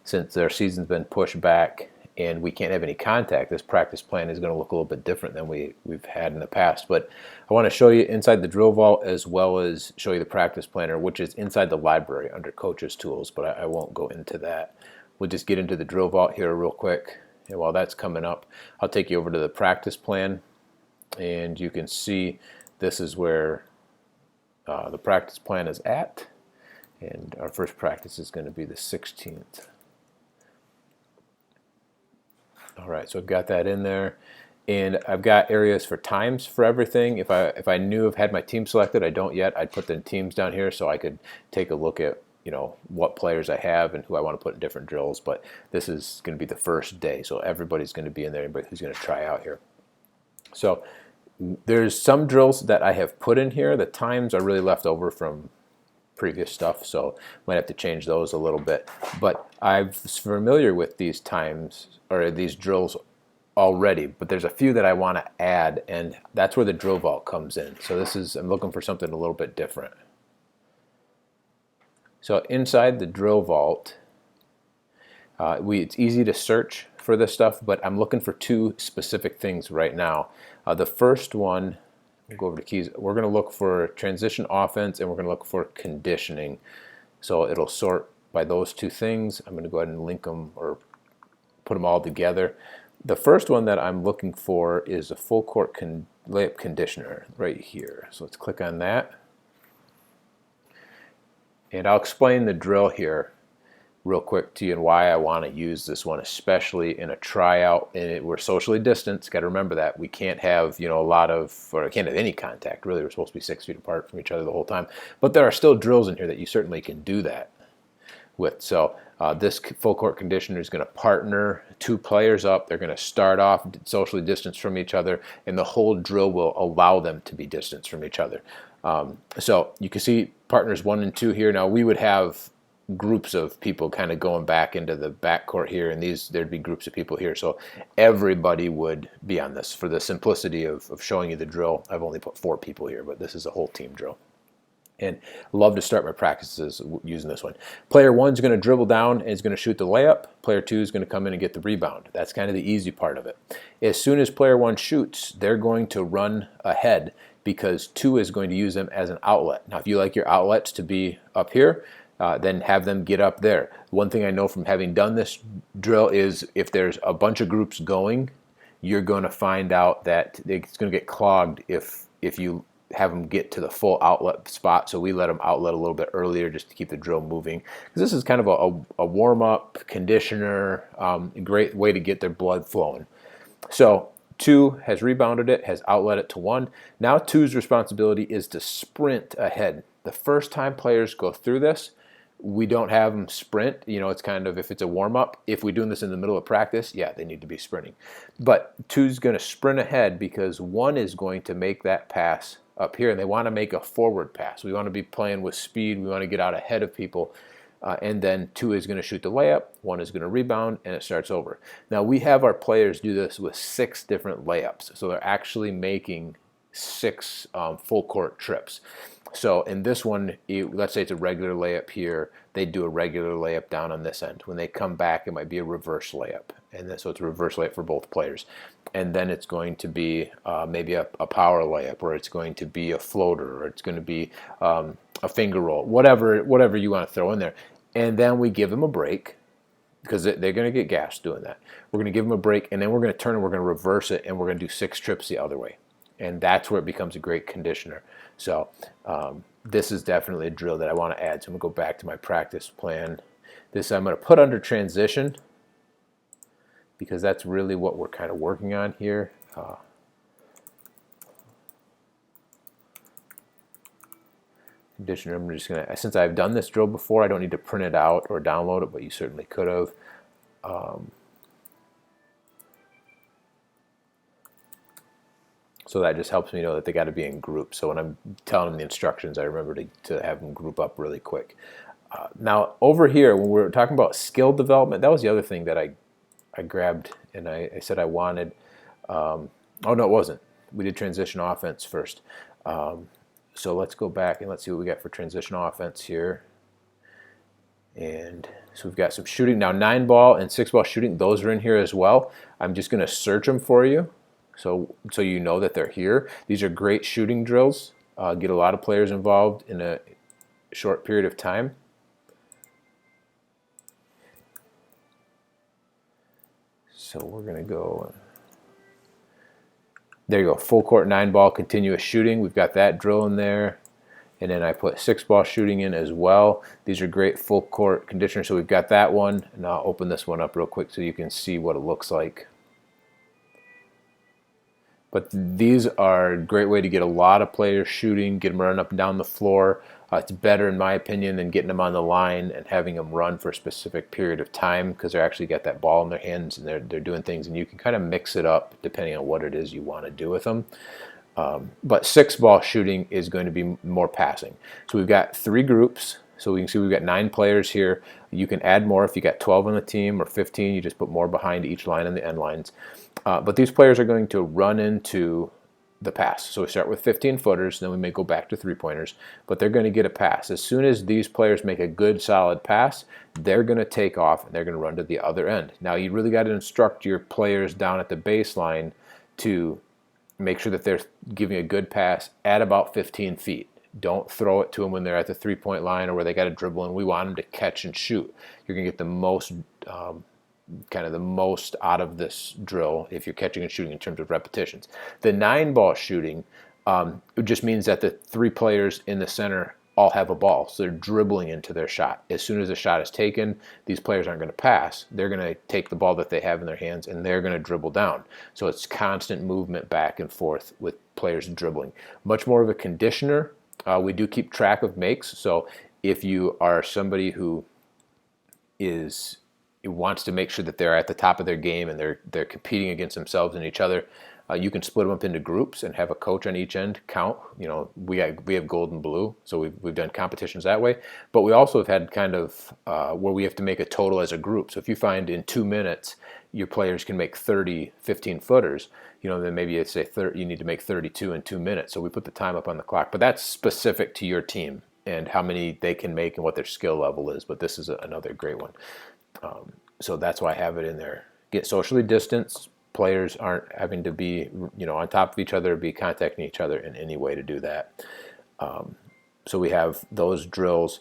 since their season's been pushed back and we can't have any contact, this practice plan is going to look a little bit different than we've had in the past. But I want to show you inside the drill vault as well as show you the practice planner, which is inside the library under Coach's Tools, but I won't go into that. We'll just get into the drill vault here real quick. And while that's coming up, I'll take you over to the practice plan, and you can see this is where the practice plan is at. And our first practice is going to be the 16th. All right, so I've got that in there, and I've got areas for times for everything. If I knew I've had my team selected, I don't yet. I'd put the teams down here so I could take a look at what players I have and who I want to put in different drills. But this is going to be the first day, so everybody's going to be in there. Anybody who's going to try out here. So there's some drills that I have put in here. The times are really left over from previous stuff, so might have to change those a little bit. But I'm familiar with these times or these drills already, but there's a few that I want to add, and that's where the drill vault comes in. So I'm looking for something a little bit different. So inside the drill vault, it's easy to search for this stuff, but I'm looking for two specific things right now. The first one, we'll go over to keys. We're going to look for transition offense, and we're going to look for conditioning. So it'll sort by those two things. I'm going to go ahead and link them or put them all together. The first one that I'm looking for is a full court layup conditioner right here. So let's click on that. And I'll explain the drill here real quick to you and why I want to use this one, especially in a tryout. And we're socially distanced. Got to remember that we can't have I can't have any contact. Really, we're supposed to be 6 feet apart from each other the whole time. But there are still drills in here that you certainly can do that with. So this full court conditioner is going to partner two players up. They're going to start off socially distanced from each other, and the whole drill will allow them to be distanced from each other. So you can see partners 1 and 2 here. Now we would have groups of people kind of going back into the backcourt here, and there'd be groups of people here. So everybody would be on this. For the simplicity of showing you the drill, I've only put 4 people here, but this is a whole team drill. And I love to start my practices using this one. Player 1 is going to dribble down and is going to shoot the layup. Player 2 is going to come in and get the rebound. That's kind of the easy part of it. As soon as player 1 shoots, they're going to run ahead because 2 is going to use them as an outlet. Now, if you like your outlets to be up here, then have them get up there. One thing I know from having done this drill is if there's a bunch of groups going, you're going to find out that it's going to get clogged if you have them get to the full outlet spot. So we let them outlet a little bit earlier just to keep the drill moving, because this is kind of a warm-up conditioner, great way to get their blood flowing. So 2 has rebounded it, has outlet it to 1. Now 2's responsibility is to sprint ahead. The first time players go through this, we don't have them sprint. It's kind of, if it's a warm-up, if we're doing this in the middle of practice, yeah, they need to be sprinting. But 2's going to sprint ahead because 1 is going to make that pass up here, and they want to make a forward pass. We want to be playing with speed. We want to get out ahead of people. And then 2 is going to shoot the layup, 1 is going to rebound, and it starts over. Now we have our players do this with 6 different layups. So they're actually making 6 full court trips. So in this one, let's say it's a regular layup here, they do a regular layup down on this end. When they come back, it might be a reverse layup. And then, so it's a reverse layup for both players. And then it's going to be maybe a power layup, or it's going to be a floater, or it's going to be a finger roll, whatever you want to throw in there. And then we give them a break, because they're going to get gassed doing that. We're going to give them a break, and then we're going to turn and we're going to reverse it, and we're going to do 6 trips the other way. And that's where it becomes a great conditioner. So this is definitely a drill that I want to add. So I'm going to go back to my practice plan. This I'm going to put under transition, because that's really what we're kind of working on here. Conditioner, I'm just going to, since I've done this drill before, I don't need to print it out or download it, but you certainly could have. So that just helps me know that they got to be in groups. So when I'm telling them the instructions, I remember to have them group up really quick. Now over here, when we're talking about skill development, that was the other thing that I grabbed, and I said I wanted. Oh no, it wasn't. We did transition offense first. So let's go back and let's see what we got for transition offense here. And So we've got some shooting. Now 9-ball and 6-ball shooting, those are in here as well. I'm just going to search them for you so you know that they're here. These are great shooting drills. Get a lot of players involved in a short period of time. So we're going to go, there you go, full court 9-ball continuous shooting. We've got that drill in there. And then I put 6-ball shooting in as well. These are great full court conditioners. So we've got that one. And I'll open this one up real quick so you can see what it looks like. But these are a great way to get a lot of players shooting, get them running up and down the floor. It's better, in my opinion, than getting them on the line and having them run for a specific period of time, because they're actually got that ball in their hands and they're doing things, and you can kind of mix it up depending on what it is you want to do with them. But 6-ball shooting is going to be more passing. So we've got 3 groups. So we can see we've got 9 players here. You can add more if you got 12 on the team or 15. You just put more behind each line on the end lines. But these players are going to run into the pass. So we start with 15 footers, then we may go back to 3-pointers, but they're going to get a pass. As soon as these players make a good solid pass, they're going to take off and they're going to run to the other end. Now you really got to instruct your players down at the baseline to make sure that they're giving a good pass at about 15 feet. Don't throw it to them when they're at the 3-point line or where they got to dribble, and we want them to catch and shoot. You're going to get the most kind of the most out of this drill if you're catching and shooting in terms of repetitions. The 9-ball shooting, it just means that the 3 players in the center all have a ball, so they're dribbling into their shot. As soon as the shot is taken, these players aren't going to pass. They're going to take the ball that they have in their hands and they're going to dribble down. So it's constant movement back and forth with players dribbling. Much more of a conditioner. We do keep track of makes, so if you are somebody who wants to make sure that they're at the top of their game and they're competing against themselves and each other, you can split them up into groups and have a coach on each end count. You know, we have gold and blue, so we've done competitions that way. But we also have had kind of where we have to make a total as a group. So if you find in 2 minutes your players can make 30 15-footers, you know, then maybe you say you need to make 32 in 2 minutes. So we put the time up on the clock. But that's specific to your team and how many they can make and what their skill level is. But this is another great one. So that's why I have it in there. Get socially distanced. Players aren't having to be, you know, on top of each other, be contacting each other in any way to do that. So we have those drills.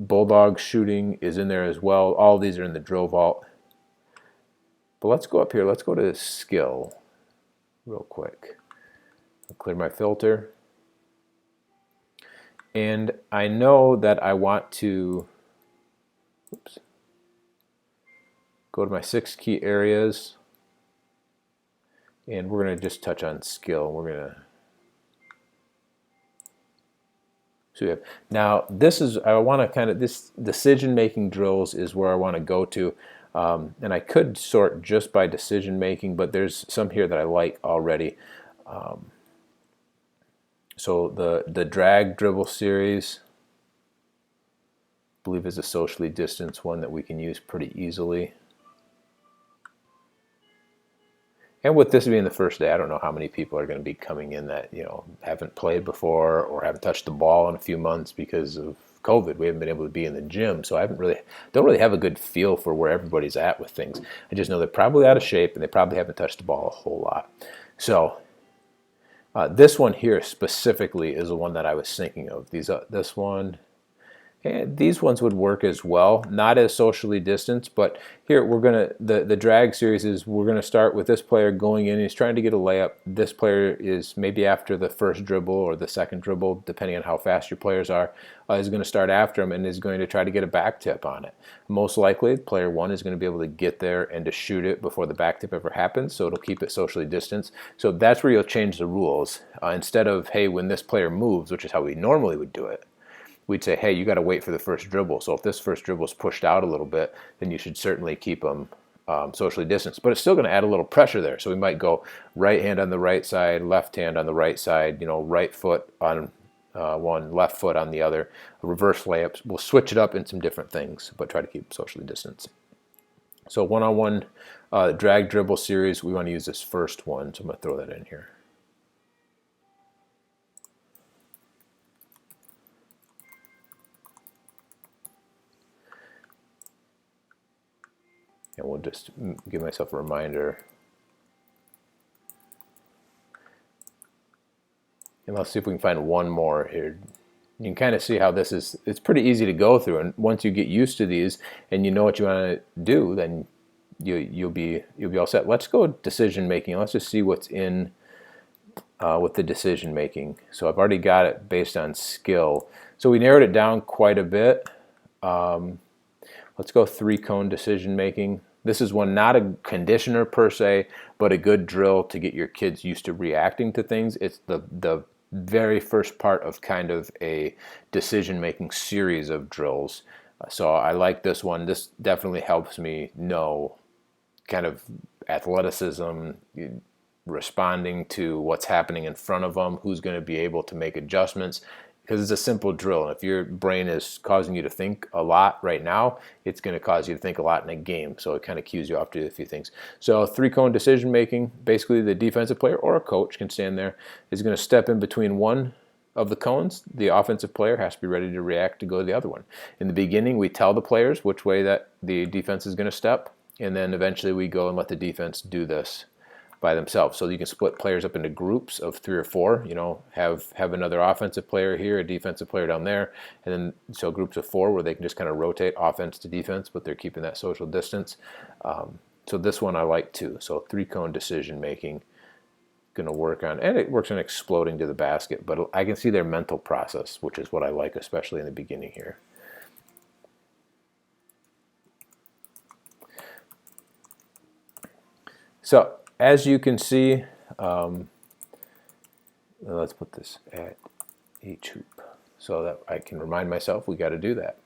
Bulldog shooting is in there as well. All of these are in the drill vault. But let's go up here. Let's go to skill real quick. I'll clear my filter. And I know that I want to go to my 6 key areas, and we're going to just touch on skill. We're going to now this is, I want to kind of, this decision making drills is where I want to go to, and I could sort just by decision making, but there's some here that I like already. So the drag dribble series, I believe, is a socially distanced one that we can use pretty easily. And with this being the first day, I don't know how many people are going to be coming in that, you know, haven't played before or haven't touched the ball in a few months because of COVID. We haven't been able to be in the gym, so I don't really have a good feel for where everybody's at with things. I just know they're probably out of shape and they probably haven't touched the ball a whole lot. So this one here specifically is the one that I was thinking of. This one. And these ones would work as well, not as socially distanced, but here we're gonna, the drag series is, we're gonna start with this player going in, he's trying to get a layup. This player is maybe after the first dribble or the second dribble, depending on how fast your players are, is gonna start after him and is going to try to get a back tip on it. Most likely, player 1 is gonna be able to get there and to shoot it before the back tip ever happens, so it'll keep it socially distanced. So that's where you'll change the rules. Instead of, hey, when this player moves, which is how we normally would do it, we'd say, hey, you got to wait for the first dribble. So if this first dribble is pushed out a little bit, then you should certainly keep them socially distanced. But it's still going to add a little pressure there. So we might go right hand on the right side, left hand on the right side, you know, right foot on one, left foot on the other, reverse layups. We'll switch it up in some different things, but try to keep socially distanced. So one-on-one drag dribble series, we want to use this first one. So I'm going to throw that in here. And we'll just give myself a reminder. And let's see if we can find one more here. You can kind of see how this is, it's pretty easy to go through. And once you get used to these and you know what you want to do, then you'll be all set. Let's go decision making. Let's just see what's in with the decision making. So I've already got it based on skill. So we narrowed it down quite a bit. Let's go 3-cone decision making. This is one, not a conditioner per se, but a good drill to get your kids used to reacting to things. It's the very first part of kind of a decision-making series of drills. So I like this one. This definitely helps me know kind of athleticism, responding to what's happening in front of them, who's going to be able to make adjustments, because it's a simple drill. And if your brain is causing you to think a lot right now, it's going to cause you to think a lot in a game. So it kind of cues you off to do a few things. So 3-cone decision making, basically the defensive player or a coach can stand there, is going to step in between one of the cones. The offensive player has to be ready to react to go to the other one. In the beginning, we tell the players which way that the defense is going to step, and then eventually we go and let the defense do this by themselves. So you can split players up into groups of 3 or 4, you know, have another offensive player here, a defensive player down there, and then so groups of 4 where they can just kind of rotate offense to defense, but they're keeping that social distance. So this one I like too. So 3-cone decision making, going to work on, and it works on exploding to the basket, but I can see their mental process, which is what I like, especially in the beginning here. So as you can see, let's put this at each hoop so that I can remind myself we got to do that.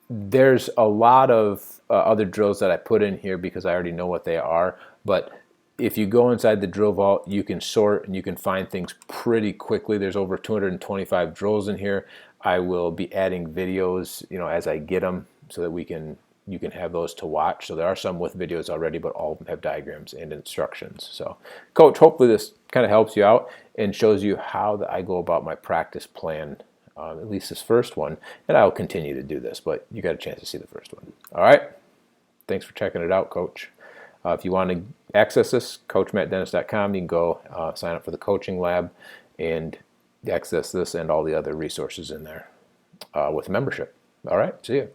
There's a lot of other drills that I put in here because I already know what they are, but if you go inside the drill vault, you can sort and you can find things pretty quickly. There's over 225 drills in here. I will be adding videos, you know, as I get them so that you can have those to watch. So there are some with videos already, but all of them have diagrams and instructions. So coach, hopefully this kind of helps you out and shows you how I go about my practice plan, at least this first one, and I'll continue to do this, but you got a chance to see the first one. All right. Thanks for checking it out, coach. If you want to access this, coachmattdennis.com, you can go sign up for the coaching lab and access this and all the other resources in there with membership. All right. See you.